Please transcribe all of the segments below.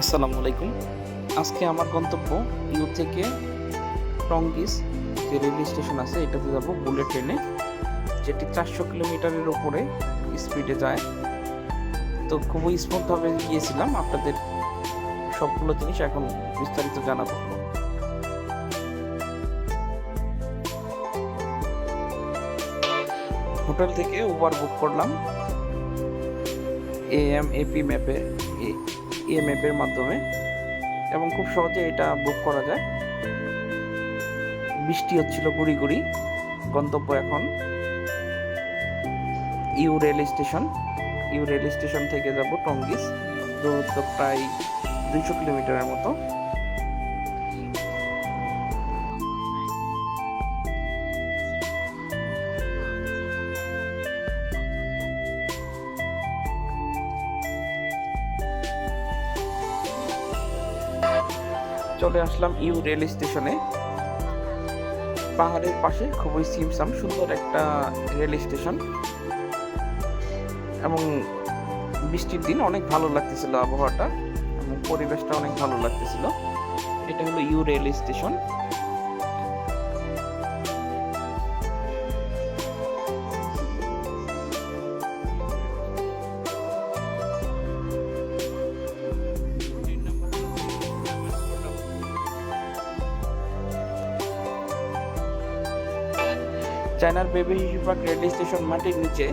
আসসালামু আলাইকুম। আজকে আমার গন্তব্য ইউ থেকে টঙ্গিস যে রেল স্টেশন আছে এটাতে যাব বুলেট ট্রেনে, যেটি 400 কিলোমিটারের উপরে স্পিডে যায়। তো খুবই স্মুথভাবে গিয়েছিলাম। আপনাদের সবগুলো জিনিস এখন বিস্তারিত জানাবো। হোটেল থেকে উবার বুক করলাম এএমএপি ম্যাপে, এ ম্যাপের মাধ্যমে, এবং খুব সহজে এটা বুক করা যায়। বৃষ্টি হচ্ছিল গুড়ি গুড়ি। গন্তব্য এখন U rail station. U rail station থেকে যাব টঙ্গিস, দূরত্ব প্রায় 200 কিলোমিটারের মতো। চলে আসলাম ইউ রেল স্টেশনে। পাহাড়ের পাশে খুবই সিমসাম সুন্দর একটা রেল স্টেশন, এবং বৃষ্টির দিন অনেক ভালো লাগতেছিল আবহাওয়াটা, এবং পরিবেশটা অনেক ভালো লাগতেছিল। এটা হলো ইউ রেল স্টেশন। চায়নার বেইজিং রেল স্টেশন মাটির নিচে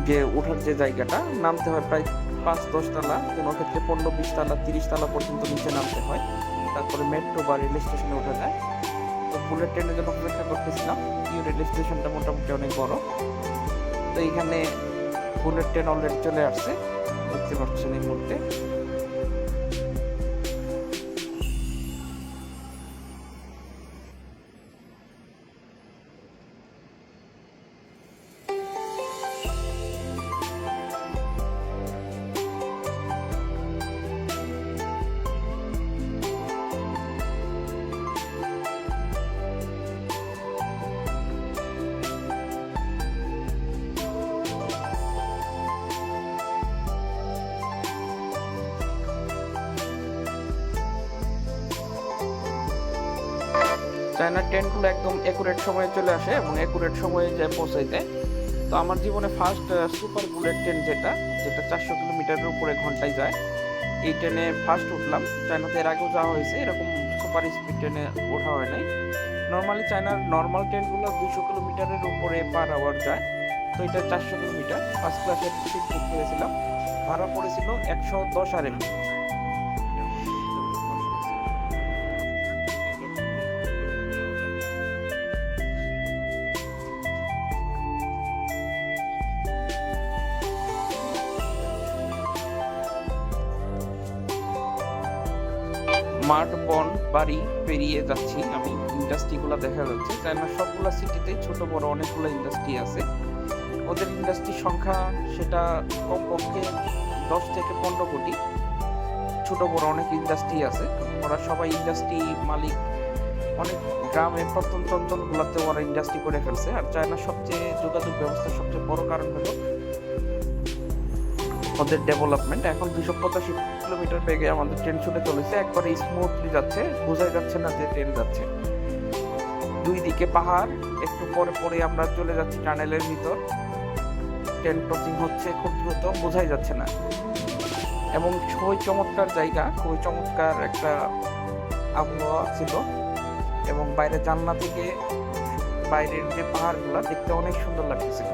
যে ওঠার যে জায়গাটা, নামতে হয় প্রায় 5-10 তালা, কোনো ক্ষেত্রে 15-20 তালা 30 তালা পর্যন্ত নিচে নামতে হয়, তারপরে মেট্রো বা রেল স্টেশনে ওঠা যায়। তো বুলেট ট্রেনের জন্য অপেক্ষা করতেছিলাম। ইউ রেল স্টেশনটা মোটামুটি অনেক বড়। তো এইখানে বুলেট ট্রেন অলরেডি চলে আসছে, দেখতে পাচ্ছেন এই মুহূর্তে। চায়নার ট্রেনগুলো একদম একুরেট সময়ে চলে আসে এবং একুরেট সময়ে যায় পৌঁছাই দেয়। তো আমার জীবনে ফার্স্ট সুপার বুলেট ট্রেন যেটা যেটা 400 কিলোমিটারের উপরে ঘন্টায় যায়, এই ট্রেনে ফার্স্ট উঠলাম। চায়নাতে এর আগেও যাওয়া হয়েছে, এরকম সুপার স্পিড ট্রেনে ওঠা হয় নাই। নর্মালি চায়নার নর্মাল ট্রেনগুলো 200 কিলোমিটারের উপরে পার আওয়ার যায়। তো এটা 400 কিলোমিটার। ফার্স্ট ক্লাসের সিট বুক করেছিলাম, ভাড়া পড়েছিল 110 RMB। মাঠ, বন, বাড়ি পেরিয়ে যাচ্ছি আমি। ইন্ডাস্ট্রিগুলো দেখা যাচ্ছে। চায়নার সবগুলো সিটিতে ছোট বড় অনেকগুলো ইন্ডাস্ট্রি আছে। ওদের ইন্ডাস্ট্রির সংখ্যা সেটা কমপক্ষে 10 থেকে 15 কোটি। ছোট বড় অনেক ইন্ডাস্ট্রি আছে। ওরা সবাই ইন্ডাস্ট্রি মালিক। অনেক গ্রামে প্রত্যন্ত অঞ্চলগুলোতে ওরা ইন্ডাস্ট্রি করে ফেলছে। আর চায়নার সবচেয়ে যোগাযোগ ব্যবস্থার সবচেয়ে বড় কারণ হলো ওদের ডেভেলপমেন্ট। এখন 285 কিলোমিটার বেগে আমাদের ট্রেন ছুটে চলেছে, একবারে স্মুথলি যাচ্ছে, বোঝাই যাচ্ছে না যে ট্রেন যাচ্ছে। দুই দিকে পাহাড়, একটু পরে পরে আমরা চলে যাচ্ছি টানেলের ভিতর। ট্রেন ক্রসিং হচ্ছে খুব দ্রুত, বোঝাই যাচ্ছে না। এবং খুবই চমৎকার জায়গা, খুবই চমৎকার একটা আবহাওয়া ছিল। এবং বাইরে জানলা থেকে বাইরের যে পাহাড়গুলো দেখতে অনেক সুন্দর লাগতেছিল।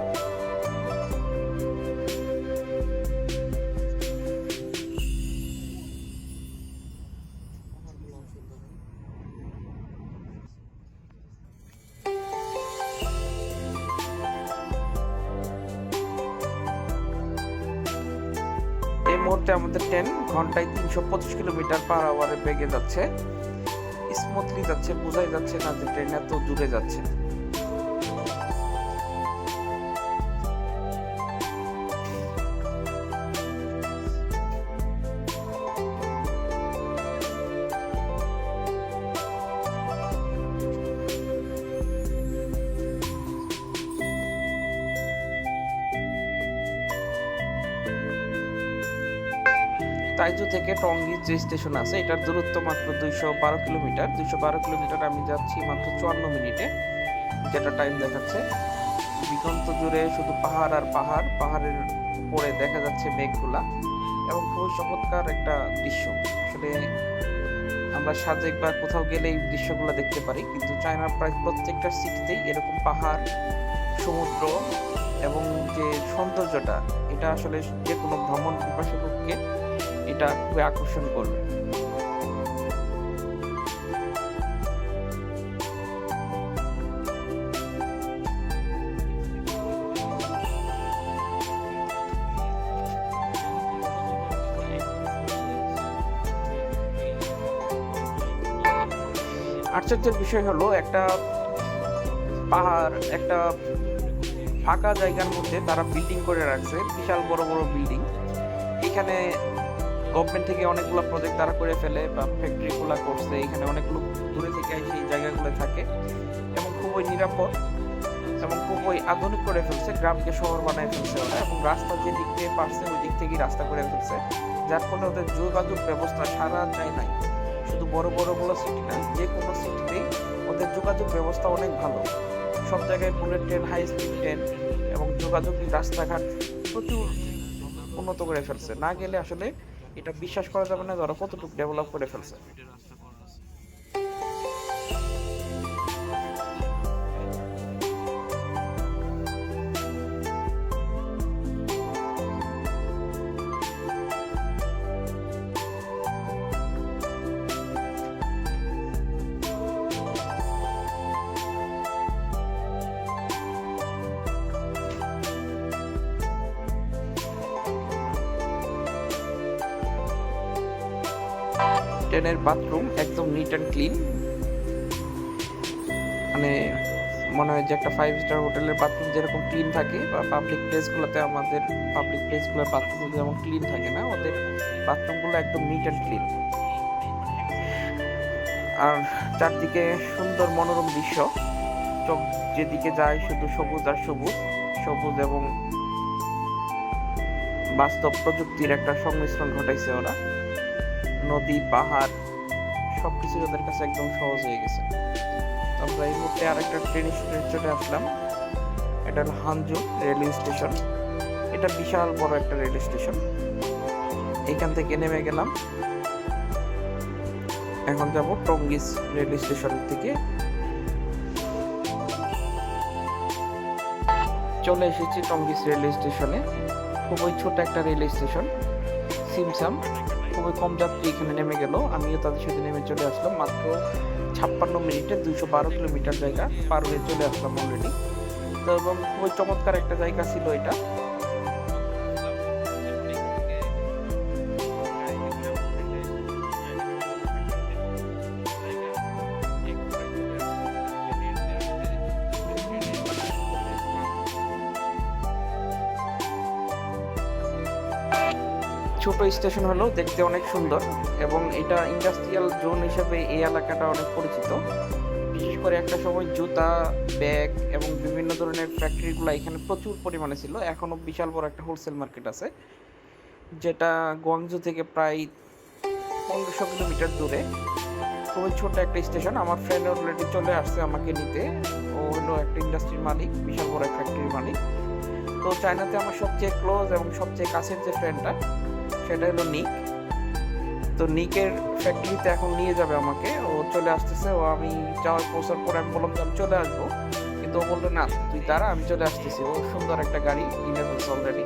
এই মুহূর্তে আমাদের ট্রেন ঘন্টায় 325 কিলোমিটার পার আওয়ারে বেগে যাচ্ছে। স্মুথলি যাচ্ছে, বোঝাই যাচ্ছে না যে ট্রেন এত দূরে যাচ্ছে। তাইজু থেকে টঙ্গী যে স্টেশন আছে এটার দূরত্ব মাত্র 212 কিলোমিটার। 212 কিলোমিটার আমি যাচ্ছি মাত্র 54 মিনিটে, যেটা টাইম দেখাচ্ছে। দিগন্ত জুড়ে শুধু পাহাড় আর পাহাড়, পাহাড়ের উপরে দেখা যাচ্ছে মেঘগুলা, এবং খুবই চমৎকার একটা দৃশ্য। আসলে আমরা সাজেক বা কোথাও গেলে এই দৃশ্যগুলো দেখতে পারি, কিন্তু চায়নার প্রায় প্রত্যেকটা সিটিতেই এরকম পাহাড়, সমুদ্র এবং যে সৌন্দর্যটা, এটা আসলে যে কোনো ভ্রমণ পিপাসুকে এটা খুবই আকর্ষণ করবে। আশ্চর্যের বিষয় হলো, একটা পাহাড়, একটা ফাঁকা জায়গার মধ্যে তারা বিল্ডিং করে রাখছে, বিশাল বড় বড় বিল্ডিং। এখানে গভর্নমেন্ট থেকে অনেকগুলো প্রজেক্ট তারা করে ফেলে বা ফ্যাক্টরিগুলো করছে, এখানে অনেক লোক দূরে থেকে সেই জায়গাগুলো থাকে, এবং খুবই নিরাপদ এবং খুবই আধুনিক করে ফেলছে, গ্রামকে শহর বানায় ফেলছে ওরা। এবং রাস্তা যে দিক থেকে পারছে ওই দিক থেকেই রাস্তা করে ফেলছে, যার ফলে ওদের যোগাযোগ ব্যবস্থা সারা চায়নায়, শুধু বড় বড়গুলো সিটি না, যে কোনো সিটিতেই ওদের যোগাযোগ ব্যবস্থা অনেক ভালো। সব জায়গায় bullet train, high speed train এবং যোগাযোগ রাস্তাঘাট প্রচুর উন্নত করে ফেলছে। না গেলে আসলে এটা বিশ্বাস করা যাবে না ওরা কতটুকু ডেভেলপ করে ফেলছে। ট্রেনের বাথরুম একদম নিট অ্যান্ড ক্লিন, মানে মনে হয় যে একটা 5 স্টার হোটেলের বাথরুম যেরকম ক্লিন থাকে, বা পাবলিক প্লেসগুলোতে আমাদের পাবলিক প্লেসগুলোর বাথরুম যেমন ক্লিন থাকে না, ওদের বাথরুমগুলো একদম নিট অ্যান্ড ক্লিন। আর চারদিকে সুন্দর মনোরম দৃশ্য, চোখ যেদিকে যায় শুধু সবুজ আর সবুজ, সবুজ এবং বাস্তব প্রযুক্তির একটা সংমিশ্রণ ঘটাইছে ওরা। নদী, পাহাড় সবকিছু ওদের কাছে একদম সহজ হয়ে গেছে। তো আমরা এই মুহূর্তে আরেকটা ট্রেন স্টেশনে চলে আসলাম, এটা হলো হানজু রেলওয়ে স্টেশন। এটা বিশাল বড় একটা রেল স্টেশন। এখান থেকে নেমে গেলাম, এখন যাব টঙ্গিস রেল স্টেশন থেকে। চলে এসেছি টঙ্গিস রেলওয়ে স্টেশনে। খুবই ছোট একটা রেল স্টেশন, সিমসাম। খুবই কম যাত্রী এখানে নেমে গেল, আমিও তাদের সাথে নেমে চলে আসলাম। মাত্র 56 মিনিটে 212 কিলোমিটার জায়গা পার হয়ে চলে আসলাম অলরেডি। তো এবং খুবই চমৎকার একটা জায়গা ছিল এটা। ছোট স্টেশন হলেও দেখতে অনেক সুন্দর, এবং এটা ইন্ডাস্ট্রিয়াল জোন হিসেবে এই এলাকাটা অনেক পরিচিত। বিশেষ করে একটা সময় জুতা, ব্যাগ এবং বিভিন্ন ধরনের ফ্যাক্টরিগুলো এখানে প্রচুর পরিমাণে ছিল। এখনও বিশাল বড় একটা হোলসেল মার্কেট আছে, যেটা গোয়াংজু থেকে প্রায় 1500 কিলোমিটার দূরে। খুবই ছোট একটা স্টেশন। আমার ফ্রেন্ড অলরেডি চলে আসছে আমাকে নিতে। ও হলো একটা ইন্ডাস্ট্রির মালিক, বিশাল বড় এক ফ্যাক্টরির মালিক। তো চায়নাতে আমার সবচেয়ে ক্লোজ এবং সবচেয়ে কাছের যে ফ্রেন্ডটা, সেটা হলো নিক। তো নিকের ফ্যাক্টরিতে এখন নিয়ে যাবে আমাকে, ও চলে আসতেছে। ও আমি যাওয়ার পৌঁছার পরে আমি বললাম যে আমি চলে আসবো, কিন্তু ও বললো না তুই দাঁড়া, আমি চলে আসতেছি। ও সুন্দর একটা গাড়ি কিনে ফেলছে অলরেডি।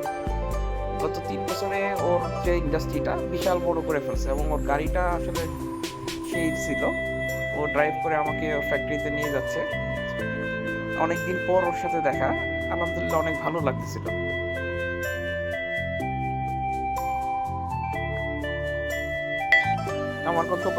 গত 3 বছরে ওর যে ইন্ডাস্ট্রিটা বিশাল বড় করে ফেলছে, এবং ওর গাড়িটা আসলে সেই ছিল। ও ড্রাইভ করে আমাকে ফ্যাক্টরিতে নিয়ে যাচ্ছে। অনেকদিন পর ওর সাথে দেখা, আলহামদুলিল্লাহ অনেক ভালো লাগতেছিল। আমার গন্তব্য